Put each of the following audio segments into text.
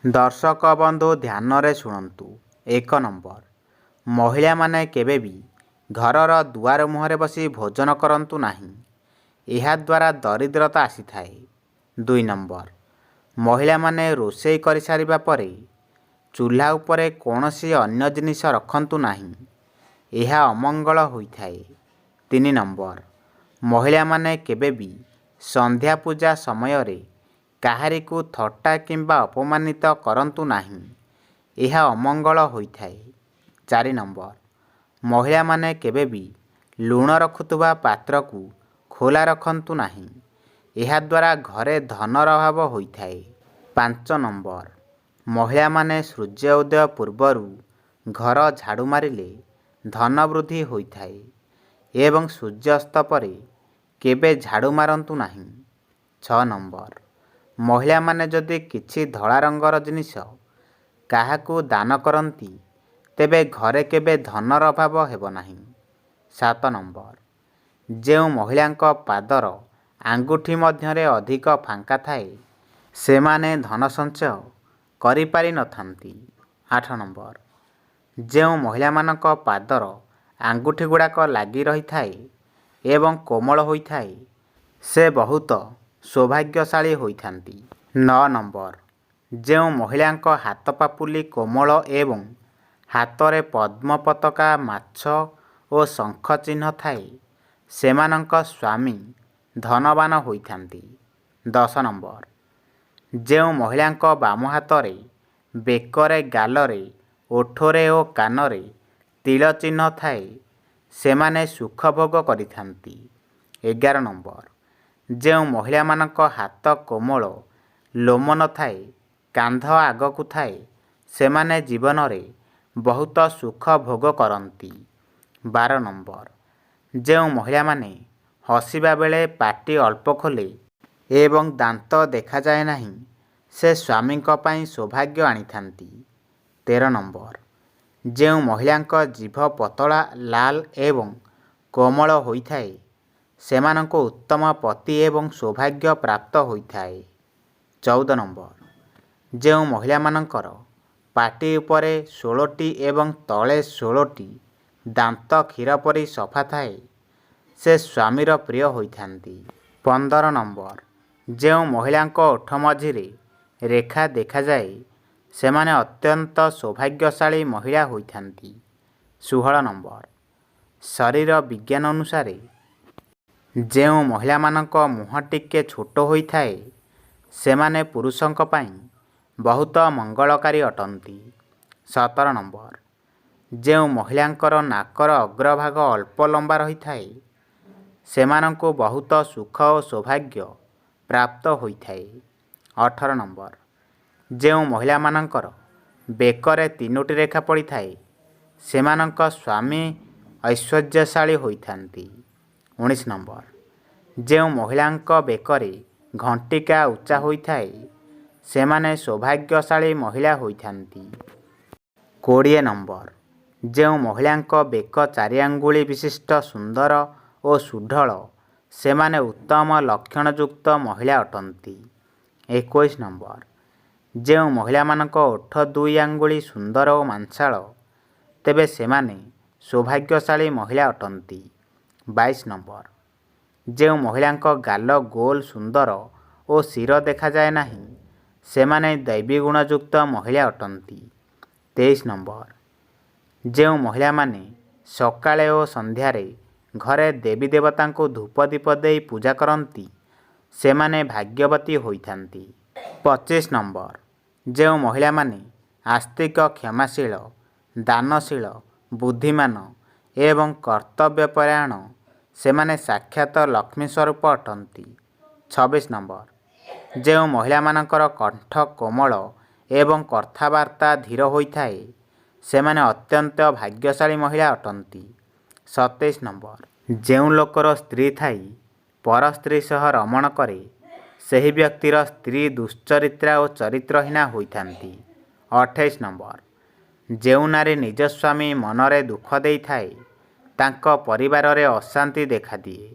ଦର୍ଶକ ବନ୍ଧୁ ଧ୍ୟାନରେ ଶୁଣନ୍ତୁ। 1 ନମ୍ବର, ମହିଳାମାନେ କେବେ ବି ଘରର ଦୁଆର ମୁହଁରେ ବସି ଭୋଜନ କରନ୍ତୁ ନାହିଁ। ଏହାଦ୍ୱାରା ଦରିଦ୍ରତା ଆସିଥାଏ। 2 ନମ୍ବର, ମହିଳାମାନେ ରୋଷେଇ କରିସାରିବା ପରେ ଚୁଲା ଉପରେ କୌଣସି ଅନ୍ୟ ଜିନିଷ ରଖନ୍ତୁ ନାହିଁ। ଏହା ଅମଙ୍ଗଳ ହୋଇଥାଏ। 3 ନମ୍ବର, ମହିଳାମାନେ କେବେ ବି ସନ୍ଧ୍ୟା ପୂଜା ସମୟରେ କାହାରିକୁ ଥଟ୍ଟା କିମ୍ବା ଅପମାନିତ କରନ୍ତୁ ନାହିଁ। ଏହା ଅମଙ୍ଗଳ ହୋଇଥାଏ। 4 ନମ୍ବର, ମହିଳାମାନେ କେବେ ବି ଲୁଣ ରଖୁଥିବା ପାତ୍ରକୁ ଖୋଲା ରଖନ୍ତୁ ନାହିଁ। ଏହାଦ୍ୱାରା ଘରେ ଧନର ଅଭାବ ହୋଇଥାଏ। 5 ନମ୍ବର, ମହିଳାମାନେ ସୂର୍ଯ୍ୟ ଉଦୟ ପୂର୍ବରୁ ଘର ଝାଡ଼ୁ ମାରିଲେ ଧନ ବୃଦ୍ଧି ହୋଇଥାଏ ଏବଂ ସୂର୍ଯ୍ୟାସ୍ତ ପରେ କେବେ ଝାଡ଼ୁ ମାରନ୍ତୁ ନାହିଁ। 6 ନମ୍ବର, ମହିଳାମାନେ ଯଦି କିଛି ଧଳା ରଙ୍ଗର ଜିନିଷ କାହାକୁ ଦାନ କରନ୍ତି ତେବେ ଘରେ କେବେ ଧନର ଅଭାବ ହେବ ନାହିଁ। 7 ନମ୍ବର, ଯେଉଁ ମହିଳାଙ୍କ ପାଦର ଆଙ୍ଗୁଠି ମଧ୍ୟରେ ଅଧିକ ଫାଙ୍କା ଥାଏ ସେମାନେ ଧନ ସଞ୍ଚୟ କରିପାରିନଥାନ୍ତି। 8 ନମ୍ବର, ଯେଉଁ ମହିଳାମାନଙ୍କ ପାଦର ଆଙ୍ଗୁଠିଗୁଡ଼ାକ ଲାଗି ରହିଥାଏ ଏବଂ କୋମଳ ହୋଇଥାଏ ସେ ବହୁତ ସୌଭାଗ୍ୟଶାଳୀ ହୋଇଥାନ୍ତି। 9 ନମ୍ବର, ଯେଉଁ ମହିଳାଙ୍କ ହାତ ପାପୁଲି କୋମଳ ଏବଂ ହାତରେ ପଦ୍ମ ପତାକା, ମାଛ ଓ ଶଙ୍ଖ ଚିହ୍ନ ଥାଏ ସେମାନଙ୍କ ସ୍ୱାମୀ ଧନବାନ ହୋଇଥାନ୍ତି। 10 ନମ୍ବର, ଯେଉଁ ମହିଳାଙ୍କ ବାମ ହାତରେ, ବେକରେ, ଗାଲରେ, ଓଠରେ ଓ କାନରେ ତିଳ ଚିହ୍ନ ଥାଏ ସେମାନେ ସୁଖ ଭୋଗ କରିଥାନ୍ତି। 11 ନମ୍ବର, ଯେଉଁ ମହିଳାମାନଙ୍କ ହାତ କୋମଳ, ଲୋମ ନଥାଏ, କାନ୍ଧ ଆଗକୁ ଥାଏ ସେମାନେ ଜୀବନରେ ବହୁତ ସୁଖ ଭୋଗ କରନ୍ତି। 12 ନମ୍ବର, ଯେଉଁ ମହିଳାମାନେ ହସିବା ବେଳେ ପାଟି ଅଳ୍ପ ଖୋଲେ ଏବଂ ଦାନ୍ତ ଦେଖାଯାଏ ନାହିଁ ସେ ସ୍ୱାମୀଙ୍କ ପାଇଁ ସୌଭାଗ୍ୟ ଆଣିଥାନ୍ତି। 13 ନମ୍ବର, ଯେଉଁ ମହିଳାଙ୍କ ଜିଭ ପତଳା, ଲାଲ ଏବଂ କୋମଳ ହୋଇଥାଏ ସେମାନଙ୍କୁ ଉତ୍ତମ ପତି ଏବଂ ସୌଭାଗ୍ୟ ପ୍ରାପ୍ତ ହୋଇଥାଏ। 14 ନମ୍ବର, ଯେଉଁ ମହିଳାମାନଙ୍କର ପାଟି ଉପରେ 16ଟି ଏବଂ ତଳେ 16ଟି ଦାନ୍ତ କ୍ଷୀର ପରି ସଫା ଥାଏ ସେ ସ୍ୱାମୀର ପ୍ରିୟ ହୋଇଥାନ୍ତି। 15 ନମ୍ବର, ଯେଉଁ ମହିଳାଙ୍କ ଓଠ ମଝିରେ ରେଖା ଦେଖାଯାଏ ସେମାନେ ଅତ୍ୟନ୍ତ ସୌଭାଗ୍ୟଶାଳୀ ମହିଳା ହୋଇଥାନ୍ତି। 16 ନମ୍ବର, ଶରୀର ବିଜ୍ଞାନ ଅନୁସାରେ ଯେଉଁ ମହିଳାମାନଙ୍କ ମୁହଁ ଟିକେ ଛୋଟ ହୋଇଥାଏ ସେମାନେ ପୁରୁଷଙ୍କ ପାଇଁ ବହୁତ ମଙ୍ଗଳକାରୀ ଅଟନ୍ତି। 17 ନମ୍ବର, ଯେଉଁ ମହିଳାଙ୍କର ନାକର ଅଗ୍ରଭାଗ ଅଳ୍ପ ଲମ୍ବା ରହିଥାଏ ସେମାନଙ୍କୁ ବହୁତ ସୁଖ ଓ ସୌଭାଗ୍ୟ ପ୍ରାପ୍ତ ହୋଇଥାଏ। 18 ନମ୍ବର, ଯେଉଁ ମହିଳାମାନଙ୍କର ବେକରେ 3ଟି ରେଖା ପଡ଼ିଥାଏ ସେମାନଙ୍କ ସ୍ୱାମୀ ଐଶ୍ୱର୍ଯ୍ୟଶାଳୀ ହୋଇଥାନ୍ତି। 19 ନମ୍ବର, ଯେଉଁ ମହିଳାଙ୍କ ବେକରେ ଘଣ୍ଟିକା ଉଚ୍ଚା ହୋଇଥାଏ ସେମାନେ ସୌଭାଗ୍ୟଶାଳୀ ମହିଳା ହୋଇଥାନ୍ତି। 20 ନମ୍ବର, ଯେଉଁ ମହିଳାଙ୍କ ବେକ 4 ଆଙ୍ଗୁଳି ବିଶିଷ୍ଟ, ସୁନ୍ଦର ଓ ସୁଢଳ ସେମାନେ ଉତ୍ତମ ଲକ୍ଷଣଯୁକ୍ତ ମହିଳା ଅଟନ୍ତି। 21 ନମ୍ବର, ଯେଉଁ ମହିଳାମାନଙ୍କ ଓଠ 2 ଆଙ୍ଗୁଳି ସୁନ୍ଦର ଓ ମାଂସଳ ତେବେ ସେମାନେ ସୌଭାଗ୍ୟଶାଳୀ ମହିଳା ଅଟନ୍ତି। 22 ନମ୍ବର, ଯେଉଁ ମହିଳାଙ୍କ ଗାଲ ଗୋଲ, ସୁନ୍ଦର ଓ ଶିର ଦେଖାଯାଏ ନାହିଁ ସେମାନେ ଦୈବୀଗୁଣଯୁକ୍ତ ମହିଳା ଅଟନ୍ତି। 23 ନମ୍ବର, ଯେଉଁ ମହିଳାମାନେ ସକାଳେ ଓ ସନ୍ଧ୍ୟାରେ ଘରେ ଦେବୀ ଦେବତାଙ୍କୁ ଧୂପ ଦୀପ ଦେଇ ପୂଜା କରନ୍ତି ସେମାନେ ଭାଗ୍ୟବତୀ ହୋଇଥାନ୍ତି। 25 ନମ୍ବର, ଯେଉଁ ମହିଳାମାନେ ଆସ୍ତିକ, କ୍ଷମାଶୀଳ, ଦାନଶୀଳ, ବୁଦ୍ଧିମାନ ଏବଂ କର୍ତ୍ତବ୍ୟପରାୟଣ ସେମାନେ ସାକ୍ଷାତ ଲକ୍ଷ୍ମୀ ସ୍ୱରୂପ ଅଟନ୍ତି। 26 ନମ୍ବର, ଯେଉଁ ମହିଳାମାନଙ୍କର କଣ୍ଠ କୋମଳ ଏବଂ କଥାବାର୍ତ୍ତା ଧୀର ହୋଇଥାଏ ସେମାନେ ଅତ୍ୟନ୍ତ ଭାଗ୍ୟଶାଳୀ ମହିଳା ଅଟନ୍ତି। 27 ନମ୍ବର, ଯେଉଁ ଲୋକର ସ୍ତ୍ରୀ ଥାଇ ପର ସ୍ତ୍ରୀ ସହ ରମଣ କରେ ସେହି ବ୍ୟକ୍ତିର ସ୍ତ୍ରୀ ଦୁଶ୍ଚରିତ୍ରା ଓ ଚରିତ୍ରହୀନା ହୋଇଥାନ୍ତି। 28 ନମ୍ବର, ଯେଉଁ ନାରୀ ନିଜ ସ୍ୱାମୀ ମନରେ ଦୁଃଖ ଦେଇଥାଏ ତାଙ୍କ ପରିବାରରେ ଅଶାନ୍ତି ଦେଖାଦିଏ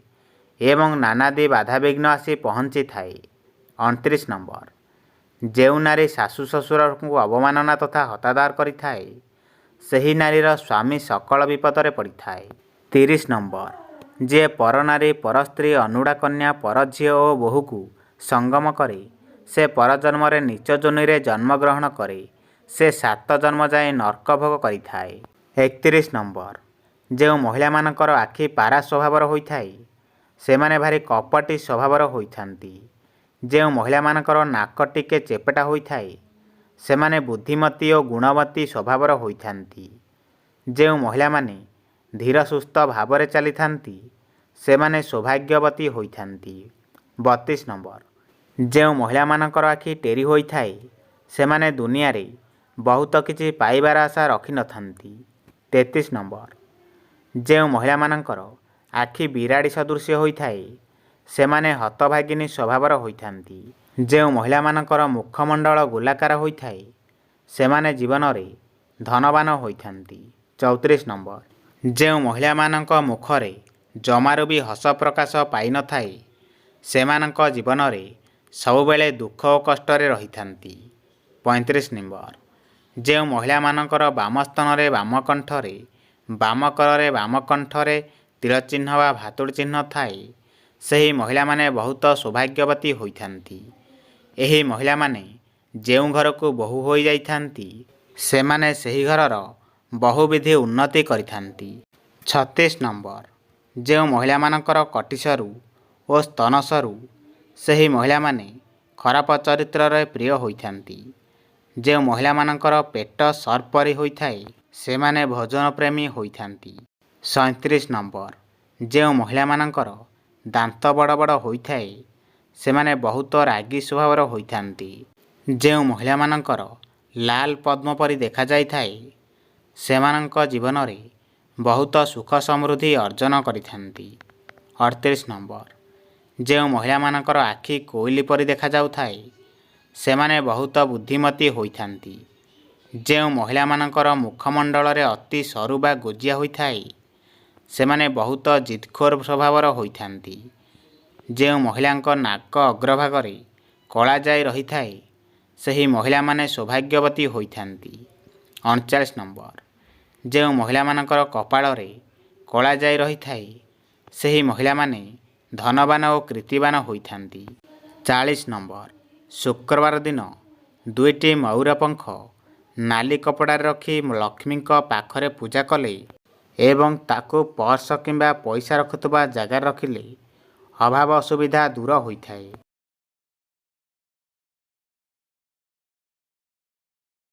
ଏବଂ ନାନାଦି ବାଧାବିଘ୍ନ ଆସି ପହଞ୍ଚିଥାଏ। 29 ନମ୍ବର, ଯେଉଁ ନାରୀ ଶାଶୁ ଶ୍ୱଶୁରଙ୍କୁ ଅବମାନନା ତଥା ହତାଦାର କରିଥାଏ ସେହି ନାରୀର ସ୍ୱାମୀ ସକଳ ବିପଦରେ ପଡ଼ିଥାଏ। 30 ନମ୍ବର। ଯିଏ ପର ନାରୀ ପର ସ୍ତ୍ରୀ ଅନୁଡ଼ା କନ୍ୟା ପର ଝିଅ ଓ ବୋହୂକୁ ସଙ୍ଗମ କରେ ସେ ପରଜନ୍ମରେ ନୀଚ ଯୋନିରେ ଜନ୍ମଗ୍ରହଣ କରେ ସେ 7 ଜନ୍ମ ଯାଏ ନର୍କ ଭୋଗ କରିଥାଏ। 31 ନମ୍ବର। ଯେଉଁ ମହିଳାମାନଙ୍କର ଆଖି ପାରା ସ୍ୱଭାବର ହୋଇଥାଏ ସେମାନେ ଭାରି କପଟୀ ସ୍ୱଭାବର ହୋଇଥାନ୍ତି। ଯେଉଁ ମହିଳାମାନଙ୍କର ନାକ ଟିକେ ଚେପେଟା ହୋଇଥାଏ ସେମାନେ ବୁଦ୍ଧିମତୀ ଓ ଗୁଣବତୀ ସ୍ୱଭାବର ହୋଇଥାନ୍ତି। ଯେଉଁ ମହିଳାମାନେ ଧୀର ସୁସ୍ଥ ଭାବରେ ଚାଲିଥାନ୍ତି ସେମାନେ ସୌଭାଗ୍ୟବତୀ ହୋଇଥାନ୍ତି। 32 ନମ୍ବର। ଯେଉଁ ମହିଳାମାନଙ୍କର ଆଖି ଟେରି ହୋଇଥାଏ ସେମାନେ ଦୁନିଆରେ ବହୁତ କିଛି ପାଇବାର ଆଶା ରଖିନଥାନ୍ତି। 33 ନମ୍ବର। ଯେଉଁ ମହିଳାମାନଙ୍କର ଆଖି ବିରାଡ଼ି ସଦୃଶ୍ୟ ହୋଇଥାଏ ସେମାନେ ହତଭାଗିନୀ ସ୍ୱଭାବର ହୋଇଥାନ୍ତି। ଯେଉଁ ମହିଳାମାନଙ୍କର ମୁଖମଣ୍ଡଳ ଗୋଲାକାର ହୋଇଥାଏ ସେମାନେ ଜୀବନରେ ଧନବାନ ହୋଇଥାନ୍ତି। 34 ନମ୍ବର। ଯେଉଁ ମହିଳାମାନଙ୍କ ମୁଖରେ ଜମାରୁ ବି ହସ ପ୍ରକାଶ ପାଇନଥାଏ ସେମାନଙ୍କ ଜୀବନରେ ସବୁବେଳେ ଦୁଃଖ ଓ କଷ୍ଟରେ ରହିଥାନ୍ତି। 35 ନମ୍ବର। ଯେଉଁ ମହିଳାମାନଙ୍କର ବାମ ସ୍ତନରେ ବାମକଣ୍ଠରେ ବାମକରରେ ବାମକଣ୍ଠରେ ତୀର ଚିହ୍ନ ବା ଭାତୁଡ଼ି ଚିହ୍ନ ଥାଏ ସେହି ମହିଳାମାନେ ବହୁତ ସୌଭାଗ୍ୟବତୀ ହୋଇଥାନ୍ତି। ଏହି ମହିଳାମାନେ ଯେଉଁ ଘରକୁ ବୋହୂ ହୋଇଯାଇଥାନ୍ତି ସେମାନେ ସେହି ଘରର ବହୁବିଧ ଉନ୍ନତି କରିଥାନ୍ତି। 36 ନମ୍ବର। ଯେଉଁ ମହିଳାମାନଙ୍କର କଟି ସରୁ ଓ ସ୍ତନ ସରୁ ସେହି ମହିଳାମାନେ ଖରାପ ଚରିତ୍ରରେ ପ୍ରିୟ ହୋଇଥାନ୍ତି। ଯେଉଁ ମହିଳାମାନଙ୍କର ପେଟ ସର୍ପ ପରି ହୋଇଥାଏ ସେମାନେ ଭୋଜନ ପ୍ରେମୀ ହୋଇଥାନ୍ତି। 37 ନମ୍ବର। ଯେଉଁ ମହିଳାମାନଙ୍କର ଦାନ୍ତ ବଡ଼ ବଡ଼ ହୋଇଥାଏ ସେମାନେ ବହୁତ ରାଗୀ ସ୍ୱଭାବର ହୋଇଥାନ୍ତି। ଯେଉଁ ମହିଳାମାନଙ୍କର ଲାଲ ପଦ୍ମ ପରି ଦେଖାଯାଇଥାଏ ସେମାନଙ୍କ ଜୀବନରେ ବହୁତ ସୁଖ ସମୃଦ୍ଧି ଅର୍ଜନ କରିଥାନ୍ତି। 38 ନମ୍ବର। ଯେଉଁ ମହିଳାମାନଙ୍କର ଆଖି କୋଇଲି ପରି ଦେଖାଯାଉଥାଏ ସେମାନେ ବହୁତ ବୁଦ୍ଧିମତୀ ହୋଇଥାନ୍ତି। ଯେଉଁ ମହିଳାମାନଙ୍କର ମୁଖମଣ୍ଡଳରେ ଅତି ସରୁ ବା ଗୋଜିଆ ହୋଇଥାଏ ସେମାନେ ବହୁତ ଜିଦଖୋର ସ୍ୱଭାବର ହୋଇଥାନ୍ତି। ଯେଉଁ ମହିଳାଙ୍କ ନାକ ଅଗ୍ରଭାଗରେ କଳା ଯାଇ ରହିଥାଏ ସେହି ମହିଳାମାନେ ସୌଭାଗ୍ୟବତୀ ହୋଇଥାନ୍ତି। 39 ନମ୍ବର। ଯେଉଁ ମହିଳାମାନଙ୍କର କପାଳରେ କଳା ଯାଇ ରହିଥାଏ ସେହି ମହିଳାମାନେ ଧନବାନ ଓ କୀର୍ତ୍ତିବାନ ହୋଇଥାନ୍ତି। 40 ନମ୍ବର। ଶୁକ୍ରବାର ଦିନ 2ଟି ମୟୂର ପଙ୍ଖ ନାଲି କପଡ଼ାରେ ରଖି ଲକ୍ଷ୍ମୀଙ୍କ ପାଖରେ ପୂଜା କଲେ ଏବଂ ତାକୁ ପର୍ସ କିମ୍ବା ପଇସା ରଖୁଥିବା ଜାଗାରେ ରଖିଲେ ଅଭାବ ଅସୁବିଧା ଦୂର ହୋଇଥାଏ।